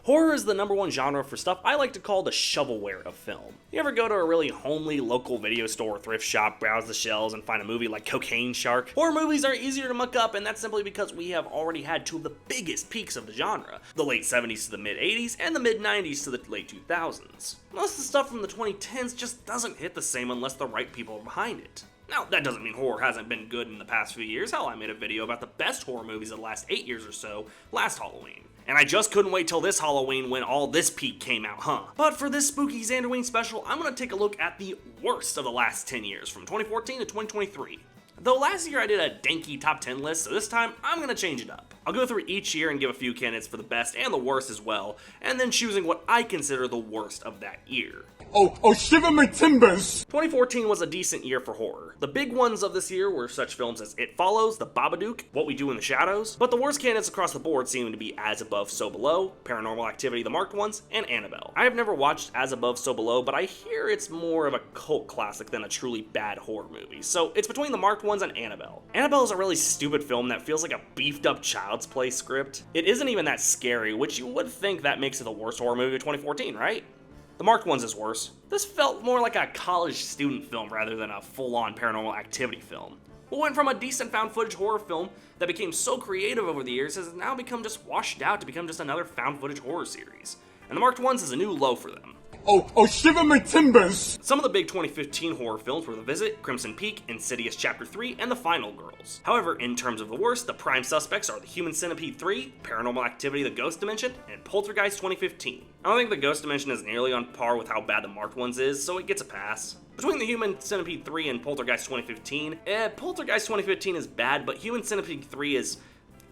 Horror is the #1 genre for stuff I like to call the shovelware of film. You ever go to a really homely local video store or thrift shop, browse the shelves, and find a movie like Cocaine Shark? Horror movies are easier to muck up, and that's simply because we have already had two of the biggest peaks of the genre, the late 70s to the mid 80s, and the mid 90s to the late 2000s. Most of the stuff from the 2010s just doesn't hit the same unless the right people are behind it. Now, that doesn't mean horror hasn't been good in the past few years. Hell, I made a video about the best horror movies of the last 8 years or so last Halloween. And I just couldn't wait till this Halloween when all this peak came out, huh? But for this spooky Xanderween special, I'm gonna take a look at the worst of the last 10 years, from 2014 to 2023. Though last year I did a danky top 10 list, so this time I'm gonna change it up. I'll go through each year and give a few candidates for the best and the worst as well, and then choosing what I consider the worst of that year. Oh, shiver my timbers! 2014 was a decent year for horror. The big ones of this year were such films as It Follows, The Babadook, What We Do in the Shadows, but the worst candidates across the board seem to be As Above, So Below, Paranormal Activity, The Marked Ones, and Annabelle. I have never watched As Above, So Below, but I hear it's more of a cult classic than a truly bad horror movie, so it's between The Marked Ones and Annabelle. Annabelle is a really stupid film that feels like a beefed up Child's Play script. It isn't even that scary, which you would think that makes it the worst horror movie of 2014, right? The Marked Ones is worse. This felt more like a college student film rather than a full-on Paranormal Activity film. What went from a decent found footage horror film that became so creative over the years has now become just washed out to become just another found footage horror series. And The Marked Ones is a new low for them. Oh, shiver my timbers! Some of the big 2015 horror films were The Visit, Crimson Peak, Insidious Chapter 3, and The Final Girls. However, in terms of the worst, the prime suspects are The Human Centipede 3, Paranormal Activity The Ghost Dimension, and Poltergeist 2015. I don't think The Ghost Dimension is nearly on par with how bad The Marked Ones is, so it gets a pass. Between The Human Centipede 3 and Poltergeist 2015, Poltergeist 2015 is bad, but Human Centipede 3 is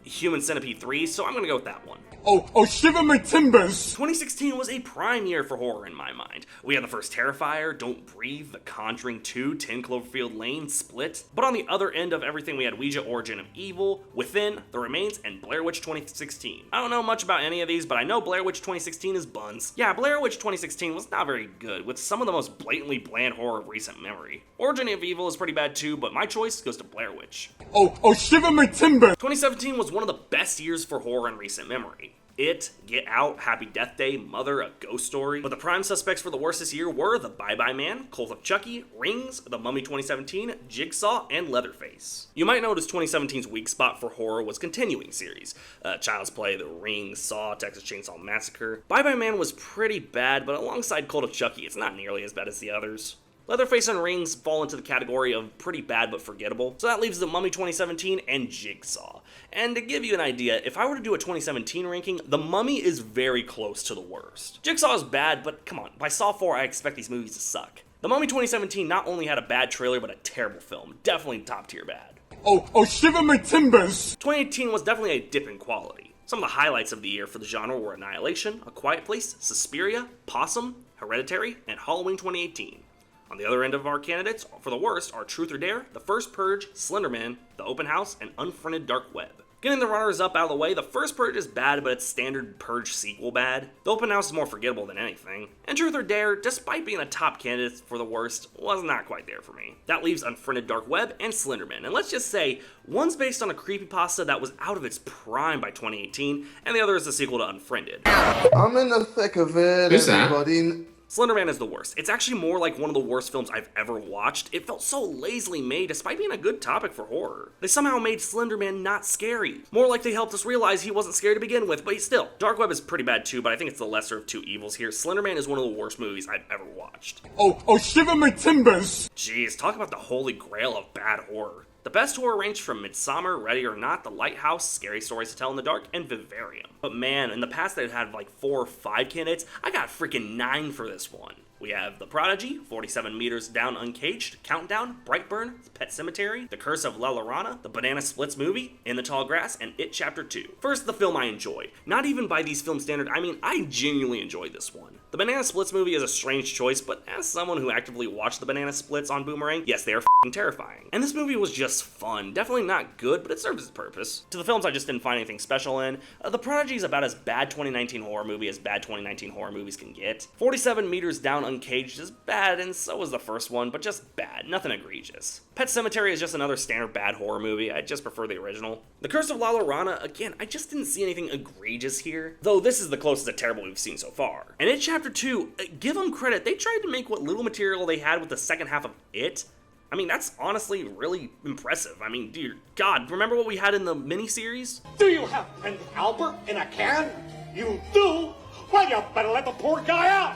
Human Centipede 3, so I'm gonna go with that one. Oh, shiver my timbers! 2016 was a prime year for horror in my mind. We had the first Terrifier, Don't Breathe, The Conjuring 2, 10 Cloverfield Lane, Split. But on the other end of everything, we had Ouija Origin of Evil, Within, The Remains, and Blair Witch 2016. I don't know much about any of these, but I know Blair Witch 2016 is buns. Yeah, Blair Witch 2016 was not very good, with some of the most blatantly bland horror of recent memory. Origin of Evil is pretty bad too, but my choice goes to Blair Witch. Oh, shiver my timbers! 2017 was one of the best years for horror in recent memory. It, Get Out, Happy Death Day, Mother, A Ghost Story. But the prime suspects for the worst this year were The Bye Bye Man, Cult of Chucky, Rings, The Mummy 2017, Jigsaw, and Leatherface. You might notice 2017's weak spot for horror was continuing series. Child's Play, The Rings, Saw, Texas Chainsaw Massacre. Bye Bye Man was pretty bad, but alongside Cult of Chucky, it's not nearly as bad as the others. Leatherface and Rings fall into the category of pretty bad but forgettable, so that leaves The Mummy 2017 and Jigsaw. And to give you an idea, if I were to do a 2017 ranking, The Mummy is very close to the worst. Jigsaw is bad, but come on, by Saw 4 I expect these movies to suck. The Mummy 2017 not only had a bad trailer, but a terrible film. Definitely top tier bad. Oh, shiver my timbers! 2018 was definitely a dip in quality. Some of the highlights of the year for the genre were Annihilation, A Quiet Place, Suspiria, Possum, Hereditary, and Halloween 2018. On the other end of our candidates, for the worst, are Truth or Dare, The First Purge, Slender Man, The Open House, and Unfriended Dark Web. Getting the runners-up out of the way, The First Purge is bad, but it's standard Purge sequel bad. The Open House is more forgettable than anything. And Truth or Dare, despite being a top candidate for the worst, was not quite there for me. That leaves Unfriended Dark Web and Slender Man, and let's just say, one's based on a creepypasta that was out of its prime by 2018, and the other is the sequel to Unfriended. I'm in the thick of it, Who's that? everybody. Slender Man is the worst. It's actually more like one of the worst films I've ever watched. It felt so lazily made despite being a good topic for horror. They somehow made Slender Man not scary. More like they helped us realize he wasn't scary to begin with, but still. Dark Web is pretty bad too, but I think it's the lesser of two evils here. Slender Man is one of the worst movies I've ever watched. Oh, shiver my timbers! Jeez, talk about the holy grail of bad horror. The best horror ranged from Midsommar, Ready or Not, The Lighthouse, Scary Stories to Tell in the Dark, and Vivarium. But man, in the past they've had like 4 or 5 candidates. I got freaking 9 for this one. We have The Prodigy, 47 Meters Down Uncaged, Countdown, Brightburn, Pet Sematary, The Curse of La Llorona, The Banana Splits Movie, In the Tall Grass, and It Chapter 2. First, the film I enjoyed. Not even by these film standards, I mean, I genuinely enjoyed this one. The Banana Splits movie is a strange choice, but as someone who actively watched the Banana Splits on Boomerang, yes, they are f***ing terrifying. And this movie was just fun. Definitely not good, but it serves its purpose. To the films I just didn't find anything special in, The Prodigy is about as bad 2019 horror movie as bad 2019 horror movies can get. 47 Meters Down Uncaged is bad, and so was the first one, but just bad, nothing egregious. Pet Sematary is just another standard bad horror movie, I just prefer the original. The Curse of La Llorona, again, I just didn't see anything egregious here, though this is the closest to terrible we've seen so far. And It Chapter 2, give them credit, they tried to make what little material they had with the second half of It. I mean, that's honestly really impressive. I mean, dear God, remember what we had in the miniseries? Do you have Prince Albert in a can? You do? Well, you better let the poor guy out.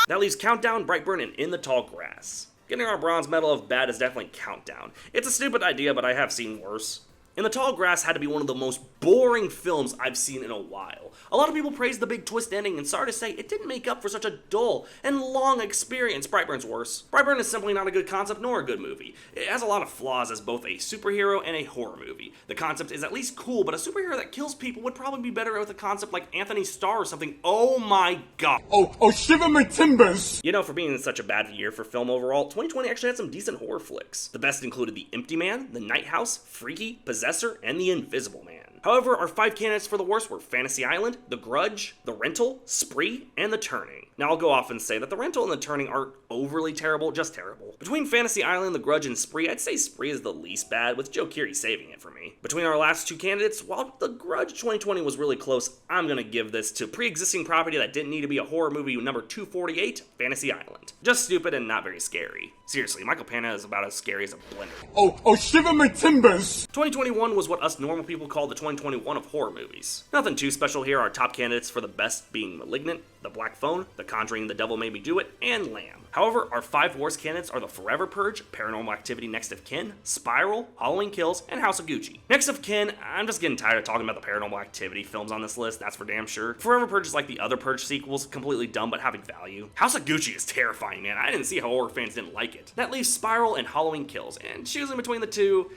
That leaves Countdown, Brightburn, and In the Tall Grass. Getting our bronze medal of bad is definitely Countdown. It's a stupid idea, but I have seen worse. In the Tall Grass had to be one of the most boring films I've seen in a while. A lot of people praised the big twist ending, and sorry to say, it didn't make up for such a dull and long experience. Brightburn's worse. Brightburn is simply not a good concept nor a good movie. It has a lot of flaws as both a superhero and a horror movie. The concept is at least cool, but a superhero that kills people would probably be better with a concept like Anthony Starr or something. Oh my god. Oh, shiver my timbers! You know, for being such a bad year for film overall, 2020 actually had some decent horror flicks. The best included The Empty Man, The Night House, Freaky, Possessor, and The Invisible Man. However, our 5 candidates for the worst were Fantasy Island, The Grudge, The Rental, Spree, and The Turning. Now I'll go off and say that The Rental and The Turning aren't overly terrible, just terrible. Between Fantasy Island, The Grudge, and Spree, I'd say Spree is the least bad, with Joe Keery saving it for me. Between our last 2 candidates, while The Grudge 2020 was really close, I'm gonna give this to pre-existing property that didn't need to be a horror movie number 248, Fantasy Island. Just stupid and not very scary. Seriously, Michael Pena is about as scary as a blender. Oh, shiver my timbers! 2021 was what us normal people call the 2021 of horror movies. Nothing too special here, our top candidates for the best being Malignant, The Black Phone, The Conjuring, The Devil Made Me Do It, and Lamb. However, our 5 worst candidates are The Forever Purge, Paranormal Activity Next of Kin, Spiral, Halloween Kills, and House of Gucci. Next of Kin, I'm just getting tired of talking about the Paranormal Activity films on this list, that's for damn sure. Forever Purge is like the other Purge sequels, completely dumb but having value. House of Gucci is terrifying, man. I didn't see how horror fans didn't like it. That leaves Spiral and Halloween Kills, and choosing between the two,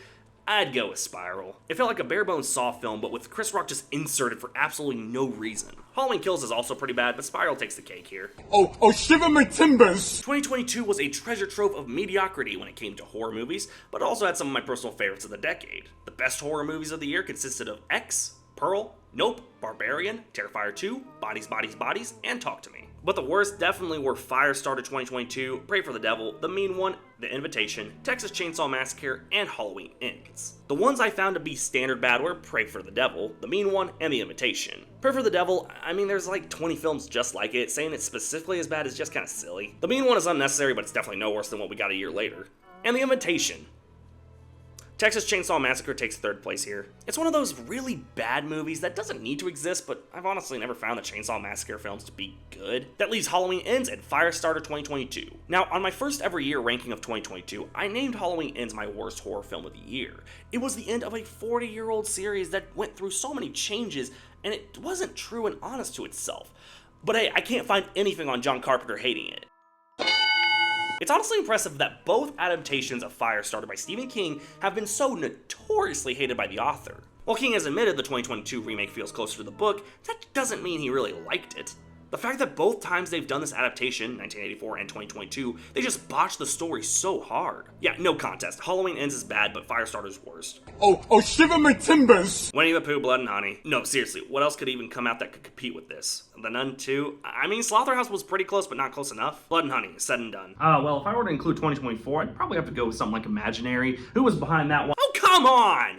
I'd go with Spiral. It felt like a bare-bones Saw film, but with Chris Rock just inserted for absolutely no reason. Halloween Kills is also pretty bad, but Spiral takes the cake here. Oh, shiver my timbers! 2022 was a treasure trove of mediocrity when it came to horror movies, but also had some of my personal favorites of the decade. The best horror movies of the year consisted of X, Pearl, Nope, Barbarian, Terrifier 2, Bodies, Bodies, Bodies, and Talk to Me. But the worst definitely were Firestarter 2022, Pray for the Devil, The Mean One, The Invitation, Texas Chainsaw Massacre, and Halloween Ends. The ones I found to be standard bad were Pray for the Devil, The Mean One, and The Invitation. Pray for the Devil, I mean there's like 20 films just like it, saying it's specifically as bad is just kinda silly. The Mean One is unnecessary, but it's definitely no worse than what we got a year later. And The Invitation. Texas Chainsaw Massacre takes 3rd place here. It's one of those really bad movies that doesn't need to exist, but I've honestly never found the Chainsaw Massacre films to be good. That leaves Halloween Ends and Firestarter 2022. Now, on my first ever year ranking of 2022, I named Halloween Ends my worst horror film of the year. It was the end of a 40-year-old series that went through so many changes, and it wasn't true and honest to itself. But hey, I can't find anything on John Carpenter hating it. It's honestly impressive that both adaptations of Firestarter by Stephen King have been so notoriously hated by the author. While King has admitted the 2022 remake feels closer to the book, that doesn't mean he really liked it. The fact that both times they've done this adaptation, 1984 and 2022, they just botched the story so hard. Yeah, no contest. Halloween Ends is bad, but Firestarter's worst. Oh, shiver my timbers! Winnie the Pooh, Blood and Honey. No, seriously, what else could even come out that could compete with this? The Nun 2? I mean, Slaughterhouse was pretty close, but not close enough. Blood and Honey, said and done. Well, if I were to include 2024, I'd probably have to go with something like Imaginary. Who was behind that one? Oh, come on!